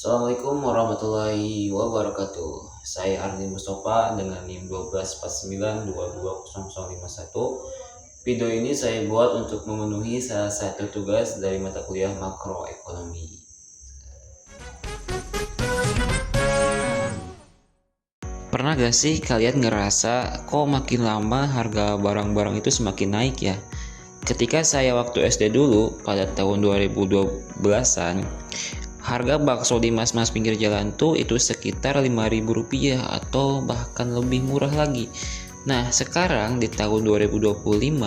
Assalamualaikum warahmatullahi wabarakatuh. Saya Ardi Mustafa dengan NIM 1249220051. Video ini saya buat untuk memenuhi salah satu tugas dari mata kuliah makroekonomi. Pernah gak sih kalian ngerasa kok makin lama harga barang-barang itu semakin naik ya? Ketika saya waktu SD dulu pada tahun 2012-an, harga bakso di mas-mas pinggir jalan tuh itu sekitar Rp5.000 atau bahkan lebih murah lagi. Nah, sekarang di tahun 2025,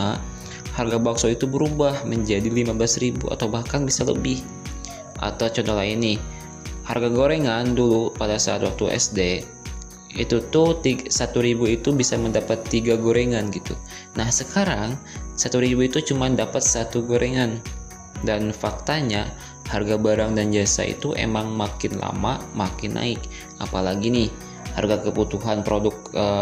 harga bakso itu berubah menjadi Rp15.000 atau bahkan bisa lebih. Atau contoh lain nih, harga gorengan dulu pada saat waktu SD itu tuh 1.000 itu bisa mendapat 3 gorengan gitu. Nah, sekarang 1.000 itu cuma dapat 1 gorengan. Dan faktanya harga barang dan jasa itu emang makin lama makin naik. Apalagi nih harga kebutuhan produk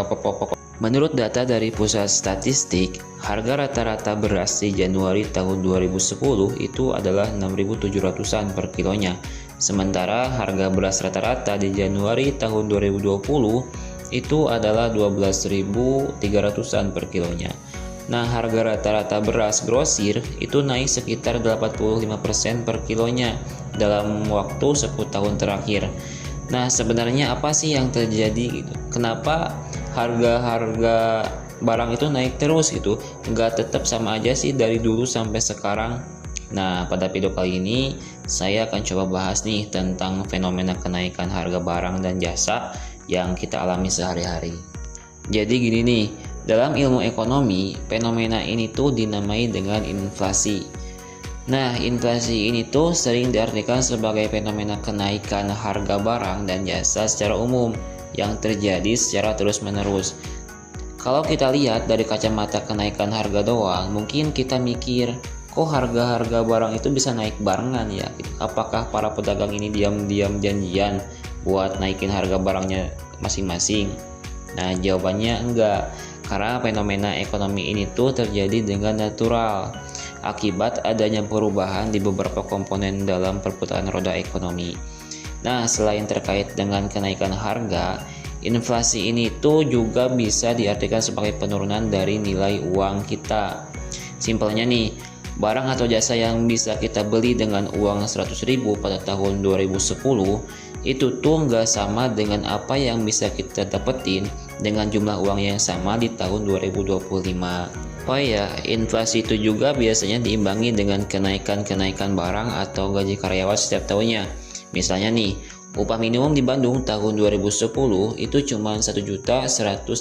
pokok. Menurut data dari Pusat Statistik, harga rata-rata beras di Januari tahun 2010 itu adalah 6.700-an per kilonya. Sementara harga beras rata-rata di Januari tahun 2020 itu adalah 12.300-an per kilonya. Nah, harga rata-rata beras grosir itu naik sekitar 85% per kilonya dalam waktu 10 tahun terakhir. Nah, sebenarnya apa sih yang terjadi gitu? Kenapa harga-harga barang itu naik terus gitu? Nggak tetap sama aja sih dari dulu sampai sekarang? Nah, pada video kali ini saya akan coba bahas nih tentang fenomena kenaikan harga barang dan jasa yang kita alami sehari-hari. Jadi gini nih, dalam ilmu ekonomi, fenomena ini tuh dinamai dengan inflasi. Nah, inflasi ini tuh sering diartikan sebagai fenomena kenaikan harga barang dan jasa secara umum yang terjadi secara terus-menerus. Kalau kita lihat dari kacamata kenaikan harga doang, mungkin kita mikir, kok harga-harga barang itu bisa naik barengan ya? Apakah para pedagang ini diam-diam janjian buat naikin harga barangnya masing-masing? Nah, jawabannya enggak, karena fenomena ekonomi ini tuh terjadi dengan natural akibat adanya perubahan di beberapa komponen dalam perputaran roda ekonomi. Nah, selain terkait dengan kenaikan harga, inflasi ini tuh juga bisa diartikan sebagai penurunan dari nilai uang kita. Simpelnya nih, barang atau jasa yang bisa kita beli dengan uang 100.000 pada tahun 2010 itu tuh nggak sama dengan apa yang bisa kita dapetin dengan jumlah uang yang sama di tahun 2025. Oh ya, inflasi itu juga biasanya diimbangi dengan kenaikan-kenaikan barang atau gaji karyawan setiap tahunnya. Misalnya nih, upah minimum di Bandung tahun 2010 itu cuma 1.118.000.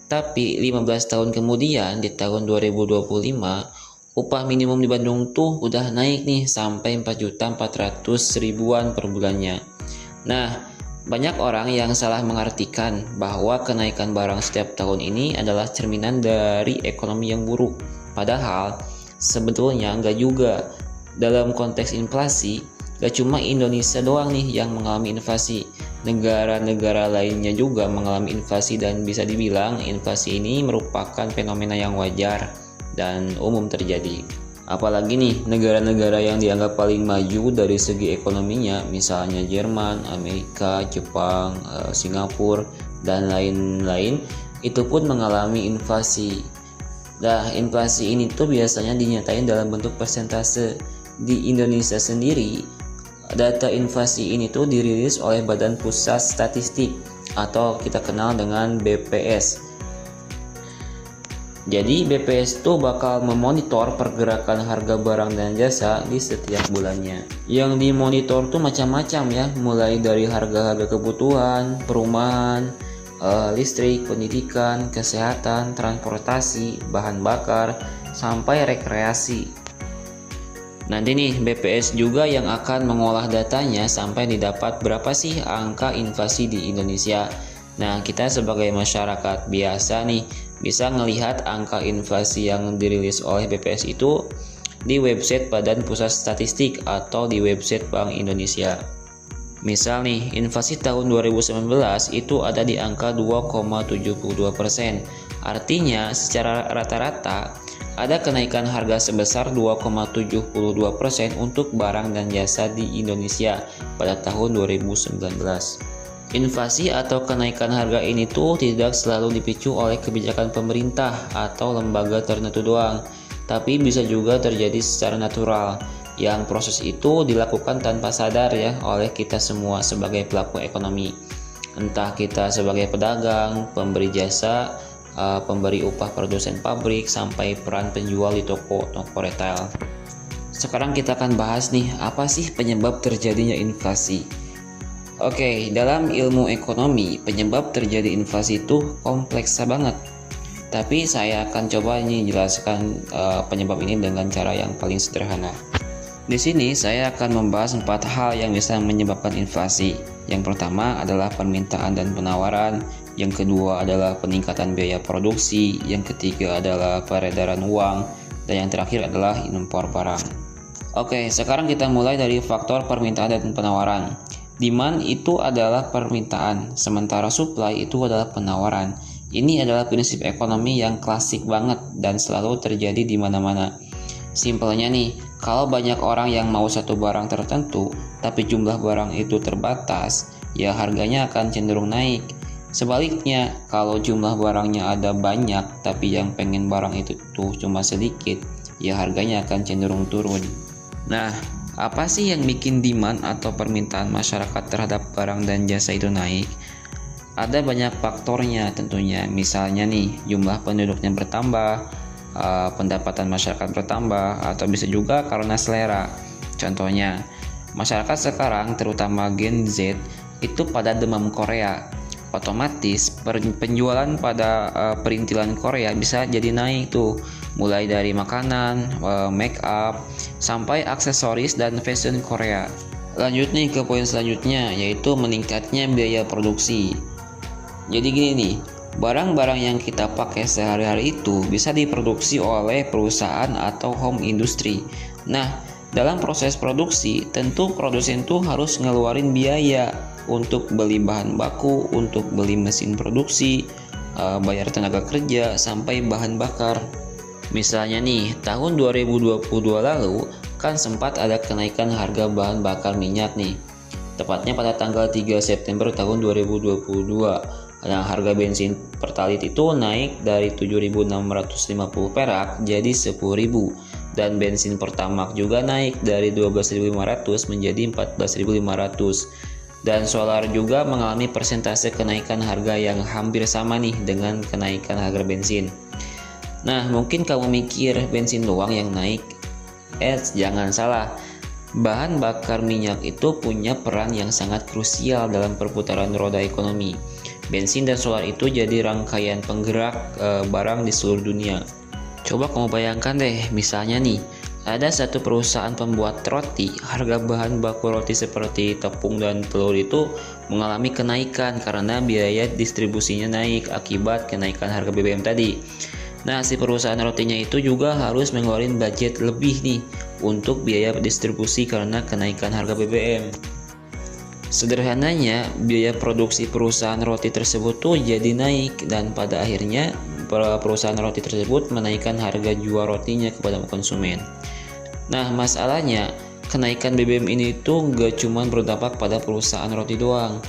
Tapi 15 tahun kemudian di tahun 2025, upah minimum di Bandung tuh udah naik nih sampai 4.400.000-an per bulannya. Nah, banyak orang yang salah mengartikan bahwa kenaikan barang setiap tahun ini adalah cerminan dari ekonomi yang buruk. Padahal, sebetulnya nggak juga. Dalam konteks inflasi, gak cuma Indonesia doang nih yang mengalami inflasi. Negara-negara lainnya juga mengalami inflasi dan bisa dibilang inflasi ini merupakan fenomena yang wajar dan umum terjadi. Apalagi nih negara-negara yang dianggap paling maju dari segi ekonominya, misalnya Jerman, Amerika, Jepang, Singapura, dan lain-lain, itu pun mengalami inflasi. Nah, inflasi ini tuh biasanya dinyatain dalam bentuk persentase. Di Indonesia sendiri, data inflasi ini tuh dirilis oleh Badan Pusat Statistik atau kita kenal dengan BPS. Jadi BPS itu bakal memonitor pergerakan harga barang dan jasa di setiap bulannya. Yang dimonitor tuh macam-macam ya, mulai dari harga-harga kebutuhan, perumahan, listrik, pendidikan, kesehatan, transportasi, bahan bakar, sampai rekreasi. Nanti nih BPS juga yang akan mengolah datanya sampai didapat berapa sih angka inflasi di Indonesia. Nah, kita sebagai masyarakat biasa nih bisa ngelihat angka inflasi yang dirilis oleh BPS itu di website Badan Pusat Statistik atau di website Bank Indonesia. Misal nih, inflasi tahun 2019 itu ada di angka 2,72%. Artinya secara rata-rata ada kenaikan harga sebesar 2,72% untuk barang dan jasa di Indonesia pada tahun 2019. Inflasi atau kenaikan harga ini tuh tidak selalu dipicu oleh kebijakan pemerintah atau lembaga tertentu doang, tapi bisa juga terjadi secara natural, yang proses itu dilakukan tanpa sadar ya oleh kita semua sebagai pelaku ekonomi. Entah kita sebagai pedagang, pemberi jasa, pemberi upah produsen pabrik, sampai peran penjual di toko retail. Sekarang kita akan bahas nih, apa sih penyebab terjadinya inflasi? Oke, dalam ilmu ekonomi, penyebab terjadi inflasi itu kompleks banget. Tapi saya akan coba ini jelaskan penyebab ini dengan cara yang paling sederhana. Di sini saya akan membahas 4 hal yang bisa menyebabkan inflasi. Yang pertama adalah permintaan dan penawaran, yang kedua adalah peningkatan biaya produksi, yang ketiga adalah peredaran uang, dan yang terakhir adalah impor barang. Oke, sekarang kita mulai dari faktor permintaan dan penawaran. Demand itu adalah permintaan, sementara supply itu adalah penawaran. Ini adalah prinsip ekonomi yang klasik banget dan selalu terjadi di mana-mana. Simpelnya nih, kalau banyak orang yang mau satu barang tertentu, tapi jumlah barang itu terbatas, ya harganya akan cenderung naik. Sebaliknya, kalau jumlah barangnya ada banyak, tapi yang pengen barang itu tuh cuma sedikit, ya harganya akan cenderung turun. Nah, apa sih yang bikin demand atau permintaan masyarakat terhadap barang dan jasa itu naik? Ada banyak faktornya tentunya, misalnya nih jumlah penduduknya bertambah, pendapatan masyarakat bertambah, atau bisa juga karena selera. Contohnya, masyarakat sekarang terutama Gen Z itu pada demam Korea. Otomatis penjualan pada perintilan Korea bisa jadi naik tuh, mulai dari makanan, make up, sampai aksesoris dan fashion Korea. Lanjut nih ke poin selanjutnya, yaitu meningkatnya biaya produksi. Jadi gini nih, barang-barang yang kita pakai sehari-hari itu bisa diproduksi oleh perusahaan atau home industry. Nah, dalam proses produksi, tentu produsen tuh harus ngeluarin biaya untuk beli bahan baku, untuk beli mesin produksi, bayar tenaga kerja, sampai bahan bakar. Misalnya nih, tahun 2022 lalu kan sempat ada kenaikan harga bahan bakar minyak nih. Tepatnya pada tanggal 3 September tahun 2022. Nah, harga bensin Pertalite itu naik dari 7.650 perak jadi 10.000, dan bensin Pertamax juga naik dari 12.500 menjadi 14.500. Dan solar juga mengalami persentase kenaikan harga yang hampir sama nih dengan kenaikan harga bensin. Nah, mungkin kamu mikir bensin doang yang naik. Jangan salah. Bahan bakar minyak itu punya peran yang sangat krusial dalam perputaran roda ekonomi. Bensin dan solar itu jadi rangkaian penggerak barang di seluruh dunia. Coba kamu bayangkan deh, misalnya nih, ada satu perusahaan pembuat roti, harga bahan baku roti seperti tepung dan telur itu mengalami kenaikan karena biaya distribusinya naik akibat kenaikan harga BBM tadi. Nah, si perusahaan rotinya itu juga harus mengeluarkan budget lebih nih untuk biaya distribusi karena kenaikan harga BBM. Sederhananya, biaya produksi perusahaan roti tersebut tuh jadi naik, dan pada akhirnya perusahaan roti tersebut menaikkan harga jual rotinya kepada konsumen. Nah, masalahnya kenaikan BBM ini tuh gak cuma berdampak pada perusahaan roti doang.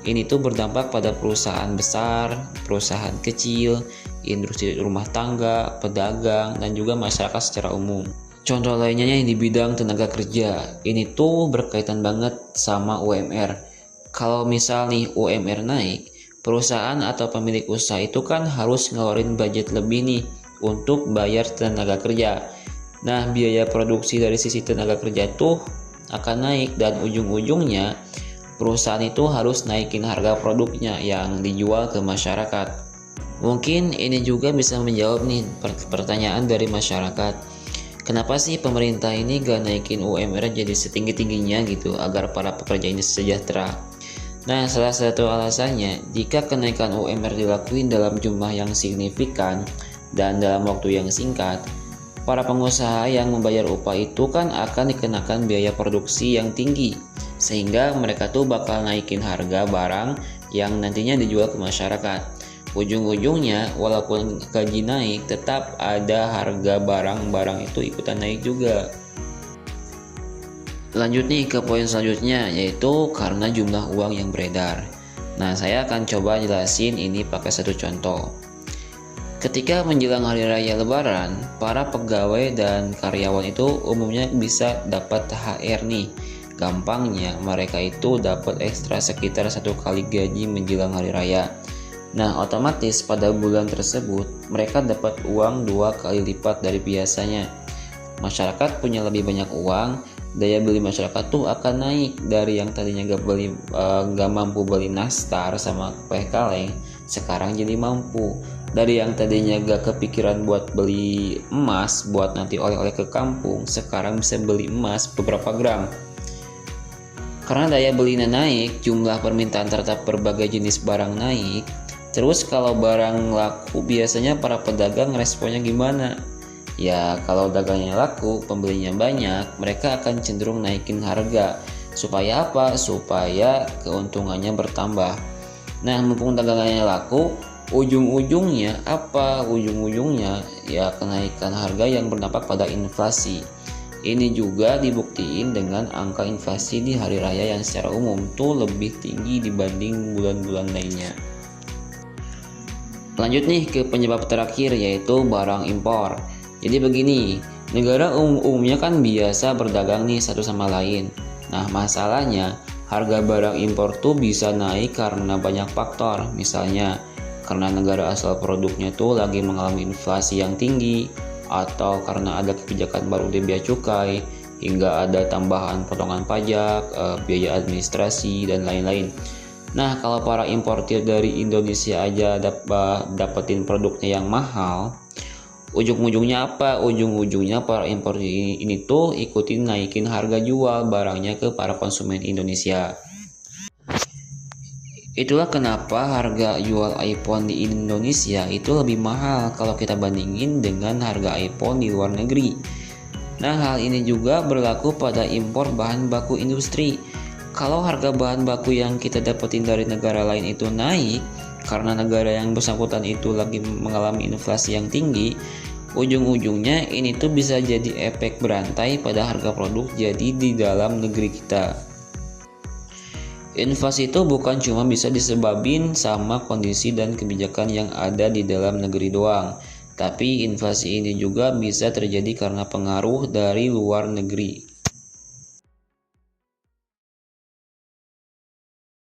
Ini tuh berdampak pada perusahaan besar, perusahaan kecil, industri rumah tangga, pedagang, dan juga masyarakat secara umum. Contoh lainnya yang di bidang tenaga kerja, ini tuh berkaitan banget sama UMR. Kalau misal nih UMR naik, perusahaan atau pemilik usaha itu kan harus ngeluarin budget lebih nih untuk bayar tenaga kerja. Nah, biaya produksi dari sisi tenaga kerja tuh akan naik, dan ujung-ujungnya perusahaan itu harus naikin harga produknya yang dijual ke masyarakat. Mungkin ini juga bisa menjawab nih pertanyaan dari masyarakat. Kenapa sih pemerintah ini gak naikin UMR jadi setinggi-tingginya gitu agar para pekerja ini sejahtera? Nah, salah satu alasannya, jika kenaikan UMR dilakuin dalam jumlah yang signifikan dan dalam waktu yang singkat, para pengusaha yang membayar upah itu kan akan dikenakan biaya produksi yang tinggi, sehingga mereka tuh bakal naikin harga barang yang nantinya dijual ke masyarakat. Ujung-ujungnya walaupun gaji naik, tetap ada harga barang-barang itu ikutan naik juga. Lanjut nih ke poin selanjutnya, yaitu karena jumlah uang yang beredar. Nah, saya akan coba jelasin ini pakai satu contoh. Ketika menjelang hari raya lebaran, para pegawai dan karyawan itu umumnya bisa dapat THR nih. Gampangnya mereka itu dapat ekstra sekitar 1 kali gaji menjelang hari raya. Nah, otomatis pada bulan tersebut mereka dapat uang 2 kali lipat dari biasanya. Masyarakat punya lebih banyak uang, daya beli masyarakat tuh akan naik dari yang tadinya gak mampu beli nastar sama kue kaleng, sekarang jadi mampu. Dari yang tadinya gak kepikiran buat beli emas buat nanti oleh-oleh ke kampung, sekarang bisa beli emas beberapa gram. Karena daya belinya naik, jumlah permintaan terhadap berbagai jenis barang naik. Terus kalau barang laku, biasanya para pedagang responnya gimana? Ya, kalau dagangnya laku, pembelinya banyak, mereka akan cenderung naikin harga. Supaya apa? Supaya keuntungannya bertambah. Nah, mumpung dagangannya laku, ujung-ujungnya apa? Ujung-ujungnya ya kenaikan harga yang berdampak pada inflasi. Ini juga dibuktiin dengan angka inflasi di hari raya yang secara umum tuh lebih tinggi dibanding bulan-bulan lainnya. Lanjut nih ke penyebab terakhir, yaitu barang impor. Jadi begini, negara umumnya kan biasa berdagang nih satu sama lain. Nah, masalahnya harga barang impor tuh bisa naik karena banyak faktor. Misalnya karena negara asal produknya tuh lagi mengalami inflasi yang tinggi, atau karena ada kebijakan baru di bea cukai, hingga ada tambahan potongan pajak, biaya administrasi, dan lain-lain. Nah, kalau para importir dari Indonesia aja dapetin produknya yang mahal, ujung-ujungnya apa? Ujung-ujungnya para importir ini tuh ikutin naikin harga jual barangnya ke para konsumen Indonesia. Itulah kenapa harga jual iPhone di Indonesia itu lebih mahal kalau kita bandingin dengan harga iPhone di luar negeri. Nah, hal ini juga berlaku pada impor bahan baku industri. Kalau harga bahan baku yang kita dapetin dari negara lain itu naik karena negara yang bersangkutan itu lagi mengalami inflasi yang tinggi, ujung-ujungnya ini tuh bisa jadi efek berantai pada harga produk jadi di dalam negeri kita. Inflasi itu bukan cuma bisa disebabin sama kondisi dan kebijakan yang ada di dalam negeri doang, tapi inflasi ini juga bisa terjadi karena pengaruh dari luar negeri.